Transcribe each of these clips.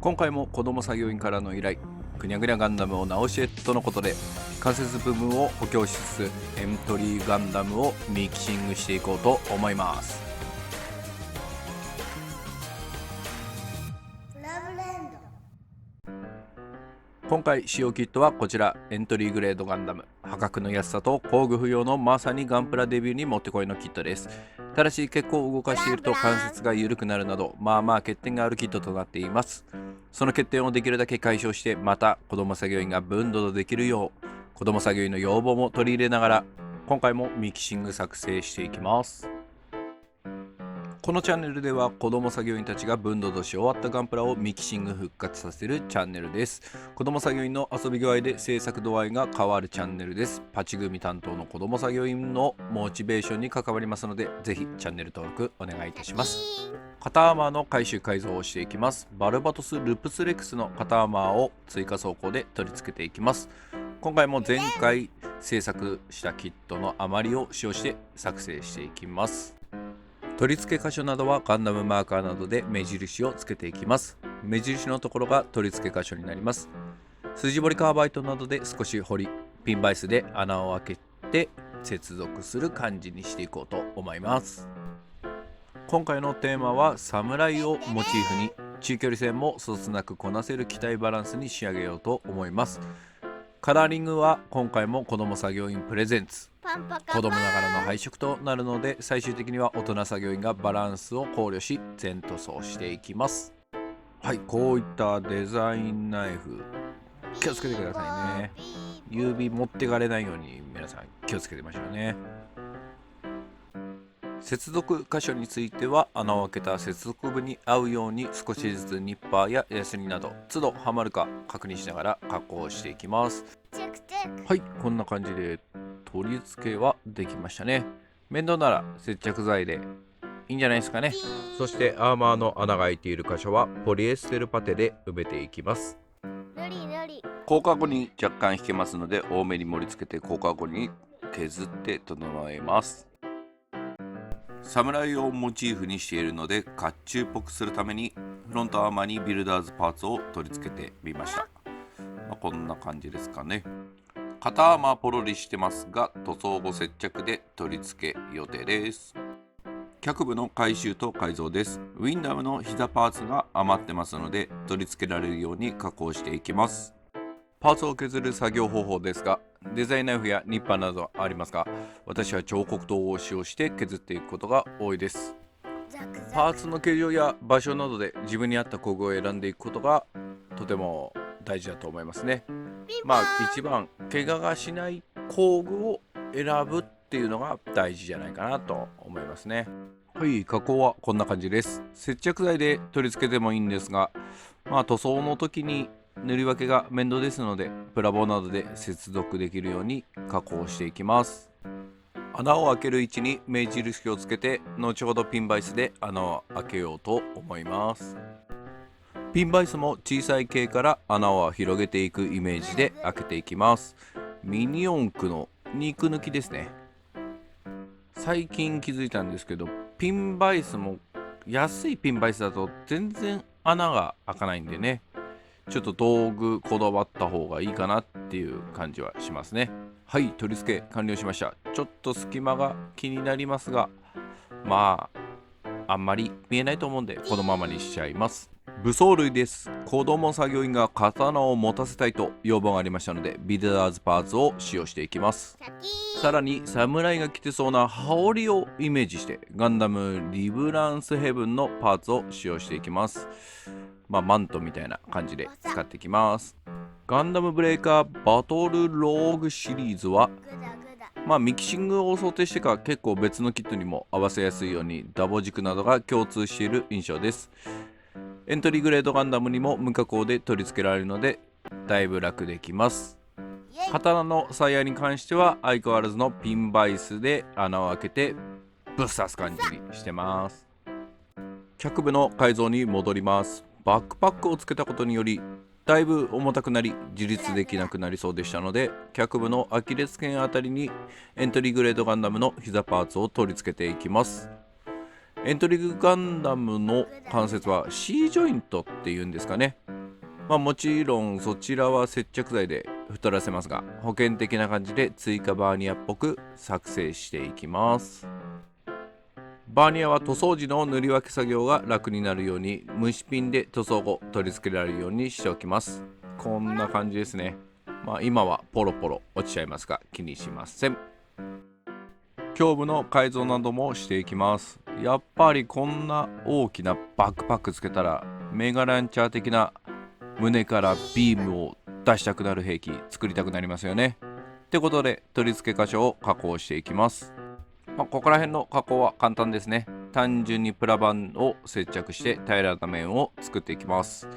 今回も子供作業員からの依頼、ぐにゃぐにゃガンダムを直しへとのことで、関節部分を補強しつつエントリーガンダムをミキシングしていこうと思います。今回使用キットはこちら、エントリーグレードガンダム。破格の安さと工具不要のまさにガンプラデビューにもってこいのキットです。ただし結構動かしていると関節が緩くなるなど、まあまあ欠点があるキットとなっています。その欠点をできるだけ解消して、また子供作業員が分度できるよう、子供作業員の要望も取り入れながら、今回もミキシング作成していきます。このチャンネルでは子供作業員たちが分度し終わったガンプラをミキシング復活させるチャンネルです。子供作業員の遊び具合で制作度合いが変わるチャンネルです。パチ組担当の子供作業員のモチベーションに関わりますので、ぜひチャンネル登録お願いいたします。肩アーマーの回収改造をしていきます。バルバトスルプスレックスの肩アーマーを追加装甲で取り付けていきます。今回も前回制作したキットの余りを使用して作成していきます。取り付け箇所などはガンダムマーカーなどで目印をつけていきます。目印のところが取り付け箇所になります。筋彫りカーバイトなどで少し彫り、ピンバイスで穴を開けて接続する感じにしていこうと思います。今回のテーマは侍をモチーフに中距離戦もそつなくこなせる機体バランスに仕上げようと思います。カラーリングは今回も子供作業員プレゼンツ、子供ながらの配色となるので、最終的には大人作業員がバランスを考慮し全塗装していきます。はい、こういったデザインナイフ気をつけてくださいね。指持ってかれないように皆さん気をつけてましょうね。接続箇所については穴を開けた接続部に合うように少しずつニッパーやヤスリなど都度はまるか確認しながら加工していきます。はい、こんな感じで取り付けはできましたね。面倒なら接着剤でいいんじゃないですかね。そしてアーマーの穴が開いている箇所はポリエステルパテで埋めていきます。硬化後に若干引けますので多めに盛り付けて硬化後に削って整えます。侍をモチーフにしているので甲冑っぽくするためにフロントアーマーにビルダーズパーツを取り付けてみました。こんな感じですかね。肩アーマーポロリしてますが塗装後接着で取り付け予定です。脚部の回収と改造です。ウィンダムの膝パーツが余ってますので取り付けられるように加工していきます。パーツを削る作業方法ですが、デザインナイフやニッパーなどありますが、私は彫刻刀を使用して削っていくことが多いです。パーツの形状や場所などで自分に合った工具を選んでいくことがとても大事だと思いますね。一番怪我がしない工具を選ぶっていうのが大事じゃないかなと思いますね。はい、加工はこんな感じです。接着剤で取り付けてもいいんですが、塗装の時に塗り分けが面倒ですのでプラボなどで接続できるように加工していきます。穴を開ける位置に目印をつけて後ほどピンバイスで穴を開けようと思います。ピンバイスも小さい径から穴を広げていくイメージで開けていきます。ミニ四駆の肉抜きですね。最近気づいたんですけど、ピンバイスも安いピンバイスだと全然穴が開かないんでね、ちょっと道具こだわった方がいいかなっていう感じはしますね。はい、取り付け完了しました。ちょっと隙間が気になりますが、あんまり見えないと思うんでこのままにしちゃいます。武装類です。子供作業員が刀を持たせたいと要望がありましたのでビルダーズパーツを使用していきます。さらに侍が着てそうな羽織をイメージしてガンダムリブランスヘブンのパーツを使用していきます。マントみたいな感じで使っていきます。ガンダムブレイカーバトルローグシリーズはミキシングを想定してか結構別のキットにも合わせやすいようにダボ軸などが共通している印象です。エントリーグレードガンダムにも無加工で取り付けられるのでだいぶ楽できます。刀の鞘に関しては相変わらずのピンバイスで穴を開けてぶっ刺す感じにしてます。脚部の改造に戻ります。バックパックをつけたことによりだいぶ重たくなり自立できなくなりそうでしたので、脚部のアキレス腱あたりにエントリーグレードガンダムの膝パーツを取り付けていきます。エントリーガンダムの関節は C ジョイントっていうんですかね。もちろんそちらは接着剤で太らせますが、保険的な感じで追加バーニアっぽく作成していきます。バーニアは塗装時の塗り分け作業が楽になるように虫ピンで塗装後取り付けられるようにしておきます。こんな感じですね。今はポロポロ落ちちゃいますが気にしません。胸部の改造などもしていきます。やっぱりこんな大きなバックパックつけたらメガランチャー的な胸からビームを出したくなる兵器作りたくなりますよね。ってことで取り付け箇所を加工していきます。ここら辺の加工は簡単ですね。単純にプラ板を接着して平らな面を作っていきます。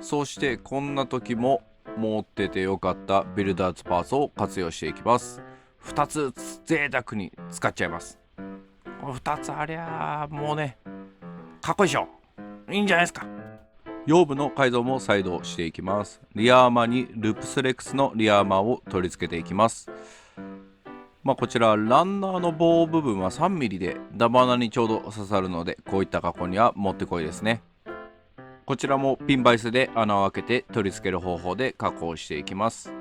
そしてこんな時も持っててよかったビルダーズパーツを活用していきます。2つ贅沢に使っちゃいます。この2つありゃもうね、かっこいいでしょ。いいんじゃないですか。腰部の改造も再度していきます。リアーマーにループスレックスのリアーマーを取り付けていきます。こちらランナーの棒部分は 3mm でダバナにちょうど刺さるので、こういった加工にはもってこいですね。こちらもピンバイスで穴を開けて取り付ける方法で加工していきます。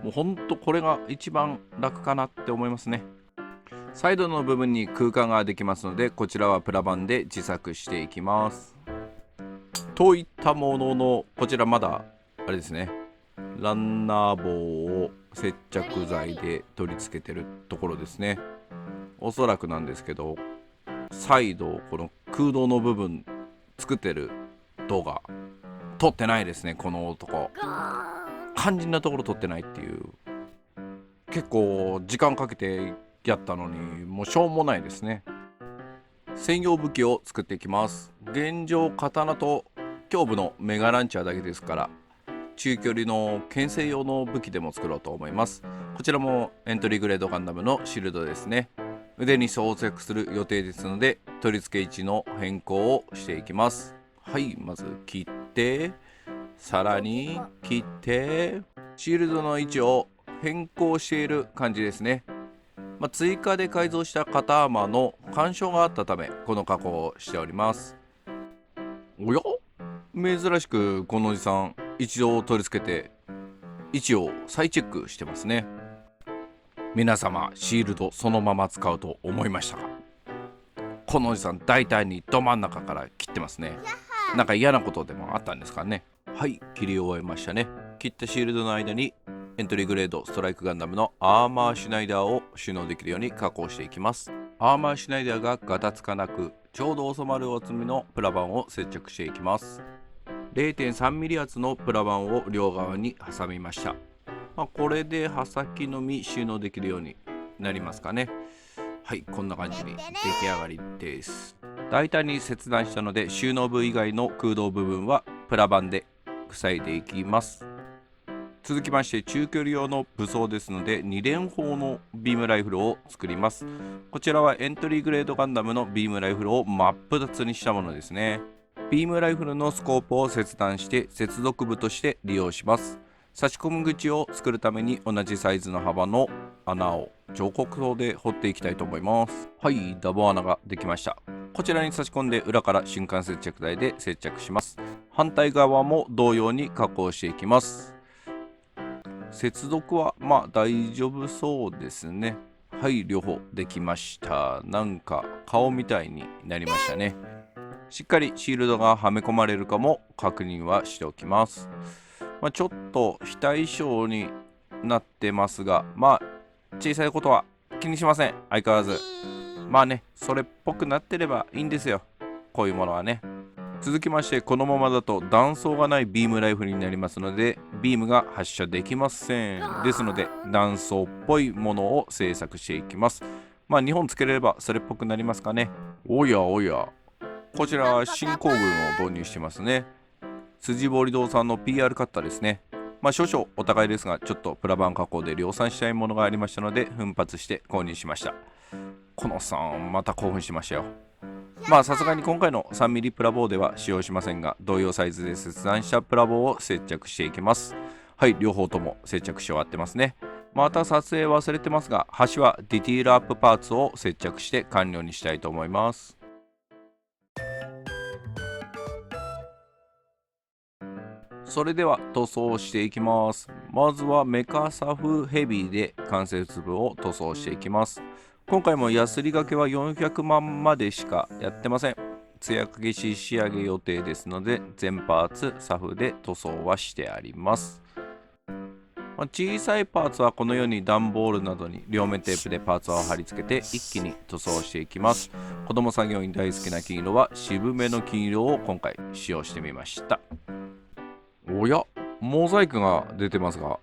もうほんとこれが一番楽かなって思いますね。サイドの部分に空間ができますので、こちらはプラ板で自作していきます。といったものの、こちらまだあれですね、ランナー棒を接着剤で取り付けてるところですね。おそらくなんですけど、再度この空洞の部分作ってる動画撮ってないですね。この男肝心なところ撮ってないっていう、結構時間かけてやったのにもうしょうもないですね。専用武器を作っていきます。現状刀と胸部のメガランチャーだけですから、中距離の牽制用の武器でも作ろうと思います。こちらもエントリーグレードガンダムのシールドですね。腕に装着する予定ですので、取り付け位置の変更をしていきます。はい、まず切って、さらに切って、シールドの位置を変更している感じですね。追加で改造した肩アーマーの干渉があったため、この加工をしております。おや、珍しくこのおじさん一度取り付けて位置を再チェックしてますね。皆様、シールドそのまま使うと思いましたか？このおじさん大体にど真ん中から切ってますね。なんか嫌なことでもあったんですかね。はい、切り終えましたね。切ったシールドの間にエントリーグレードストライクガンダムのアーマーシュナイダーを収納できるように加工していきます。アーマーシュナイダーがガタつかなくちょうど収まる厚みのプラ板を接着していきます。0.3mm 厚のプラ板を両側に挟みました。これで刃先のみ収納できるようになりますかね。はい、こんな感じに出来上がりです。大胆に切断したので、収納部以外の空洞部分はプラ板で塞いでいきます。続きまして、中距離用の武装ですので、2連砲のビームライフルを作ります。こちらはエントリーグレードガンダムのビームライフルを真っ二つにしたものですね。ビームライフルのスコープを切断して接続部として利用します。差し込む口を作るために同じサイズの幅の穴を彫刻刀で掘っていきたいと思います。はい、ダボ穴ができました。こちらに差し込んで裏から瞬間接着剤で接着します。反対側も同様に加工していきます。接続は大丈夫そうですね。はい、両方できました。なんか顔みたいになりましたね。しっかりシールドがはめ込まれるかも確認はしておきます。ちょっと非対称になってますが、小さいことは気にしません。相変わらずそれっぽくなってればいいんですよ、こういうものはね。続きまして、このままだと弾倉がないビームライフルになりますので、ビームが発射できません。ですので弾倉っぽいものを製作していきます。2本つければそれっぽくなりますかね。おやおや、こちらは新工具を導入してますね。辻堀堂さんの PR カッターですね。少々お高いですが、ちょっとプラ板加工で量産したいものがありましたので奮発して購入しました。このさんまた興奮しましたよ。さすがに今回の 3mm プラ棒では使用しませんが、同様サイズで切断したプラ棒を接着していきます。はい、両方とも接着し終わってますね。また撮影忘れてますが、端はディティールアップパーツを接着して完了にしたいと思います。それでは塗装していきます。まずはメカサフヘビーで関節部を塗装していきます。今回もヤスリがけは400万までしかやってません。艶消し仕上げ予定ですので、全パーツサフで塗装はしてあります。小さいパーツはこのように段ボールなどに両面テープでパーツを貼り付けて一気に塗装していきます。子供作業員大好きな金色は渋めの金色を今回使用してみました。おや、モザイクが出てますが、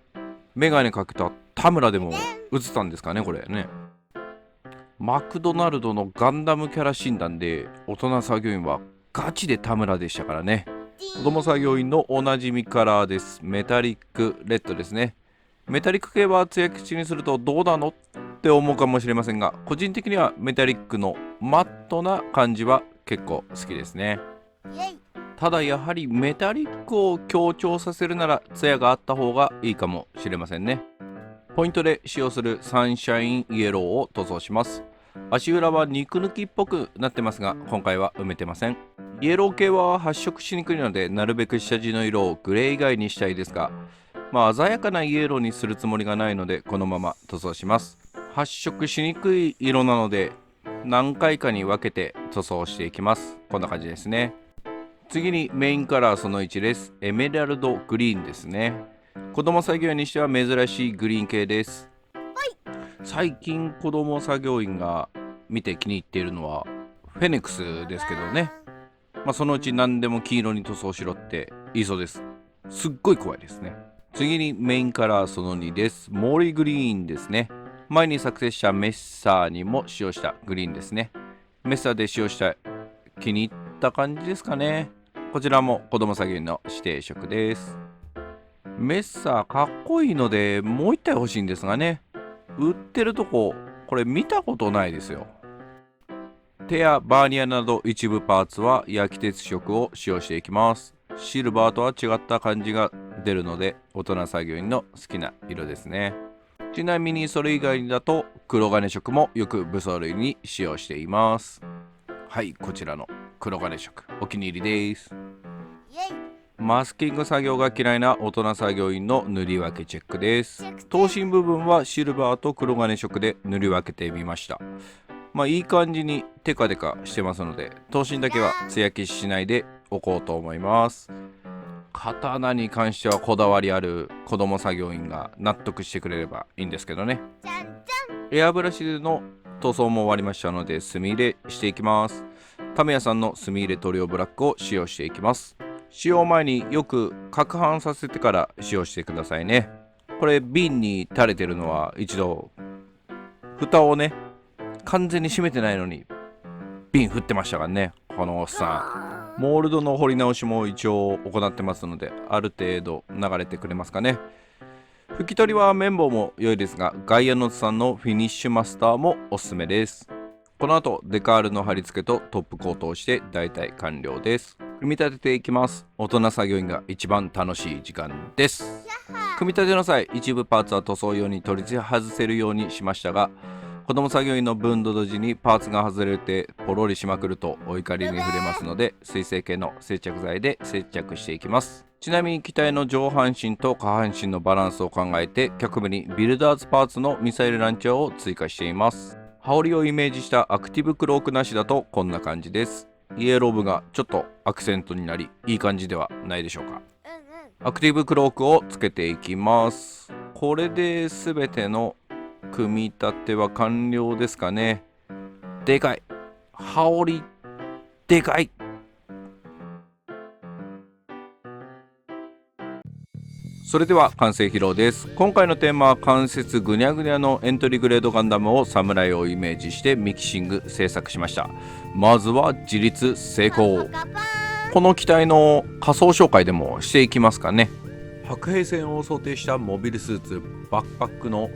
メガネかけた田村でも映ったんですかね、これね。マクドナルドのガンダムキャラ診断で大人作業員はガチで田村でしたからね。子供作業員のおなじみカラーです。メタリックレッドですね。メタリック系は艶口にするとどうなのって思うかもしれませんが、個人的にはメタリックのマットな感じは結構好きですね。ただやはりメタリックを強調させるなら艶があった方がいいかもしれませんね。ポイントで使用するサンシャインイエローを塗装します。足裏は肉抜きっぽくなってますが、今回は埋めてません。イエロー系は発色しにくいので、なるべく下地の色をグレー以外にしたいですが、鮮やかなイエローにするつもりがないので、このまま塗装します。発色しにくい色なので、何回かに分けて塗装していきます。こんな感じですね。次にメインカラーその1です。エメラルドグリーンですね。子供作業員にしては珍しいグリーン系です。最近子供作業員が見て気に入っているのはフェネックスですけどね。そのうち何でも黄色に塗装しろって言いそうです。すっごい怖いですね。次にメインカラーその2です。モーリーグリーンですね。前に作成したメッサーにも使用したグリーンですね。メッサーで使用した気に入った感じですかね。こちらも子供作業員の指定色です。メッサーかっこいいのでもう1体欲しいんですがね。売ってるとこれ見たことないですよ。手やバーニアなど一部パーツは焼き鉄色を使用していきます。シルバーとは違った感じが出るので大人作業員の好きな色ですね。ちなみにそれ以外だと黒金色もよく武装類に使用しています。はい、こちらの黒金色お気に入りです。マスキング作業が嫌いな大人作業員の塗り分けチェックです。頭身部分はシルバーと黒金色で塗り分けてみました。いい感じにテカテカしてますので、頭身だけは艶消ししないでおこうと思います。刀に関してはこだわりある子供作業員が納得してくれればいいんですけどね。エアブラシでの塗装も終わりましたので、墨入れしていきます。タメヤさんの墨入れ塗料ブラックを使用していきます。使用前によく攪拌させてから使用してくださいね。これ瓶に垂れてるのは一度蓋をね完全に閉めてないのに瓶振ってましたからね、このおっさん。モールドの彫り直しも一応行ってますので、ある程度流れてくれますかね。拭き取りは綿棒も良いですが、ガイアノツさんのフィニッシュマスターもおすすめです。この後デカールの貼り付けとトップコートをして大体完了です。組み立てていきます。大人作業員が一番楽しい時間です。組み立ての際、一部パーツは塗装用に取り外せるようにしましたが、子供作業員の分と同時にパーツが外れてポロリしまくるとお怒りに触れますので、水性系の接着剤で接着していきます。ちなみに機体の上半身と下半身のバランスを考えて、脚部にビルダーズパーツのミサイルランチャーを追加しています。羽織をイメージしたアクティブクロークなしだとこんな感じです。イエロー部がちょっとアクセントになり、いい感じではないでしょうか。アクティブクロークをつけていきます。これで全ての組み立ては完了ですかね。でかい、羽織でかい。それでは完成披露です。今回のテーマは関節ぐにゃぐにゃのエントリーグレードガンダムを侍をイメージしてミキシング制作しました。まずは自立成功。この機体の仮装紹介でもしていきますかね。白兵戦を想定したモビルスーツバックパックの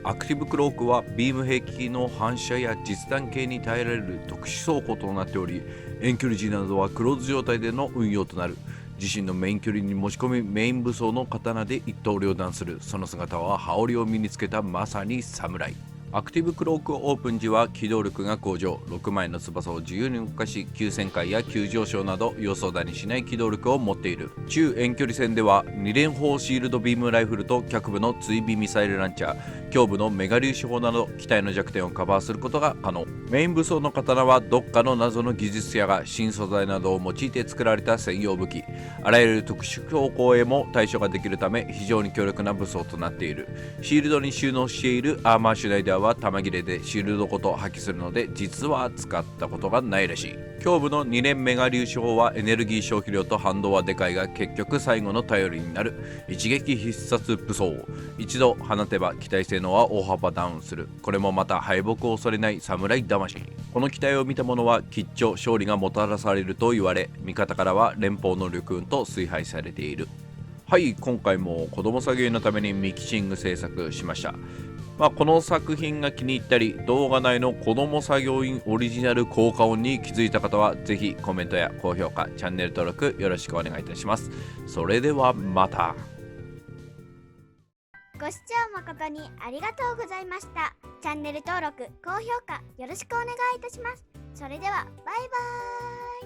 アクティブクロークはビーム兵器の反射や実弾系に耐えられる特殊装甲となっており、遠距離時などはクローズ状態での運用となる。自身のメイン距離に持ち込み、メイン武装の刀で一刀両断する。その姿は羽織を身につけたまさに侍。アクティブクロークオープン時は機動力が向上、6枚の翼を自由に動かし、急旋回や急上昇など予想だにしない機動力を持っている。中遠距離戦では2連砲シールドビームライフルと脚部の追尾ミサイルランチャー、胸部のメガ粒子砲など機体の弱点をカバーすることが可能。メイン武装の刀はどっかの謎の技術者が新素材などを用いて作られた専用武器。あらゆる特殊標高へも対処ができるため非常に強力な武装となっている。シールドに収納しているアーマーシュナイダーは弾切れでシールドごと破棄するので実は使ったことがないらしい。胸部の2連メガ粒子砲はエネルギー消費量と反動はでかいが結局最後の頼りになる。一撃必殺武装。一度放てば機体性能は大幅ダウンする。これもまた敗北を恐れない侍魂。この機体を見た者は吉兆勝利がもたらされると言われ、味方からは連邦の緑雲と崇拝されている。はい、今回も子供作業員のためにミキシング制作しました。この作品が気に入ったり、動画内の子供作業員オリジナル効果音に気づいた方はぜひコメントや高評価、チャンネル登録よろしくお願いいたします。それではまた。ご視聴誠にありがとうございました。チャンネル登録、高評価よろしくお願いいたします。それではバイバーイ。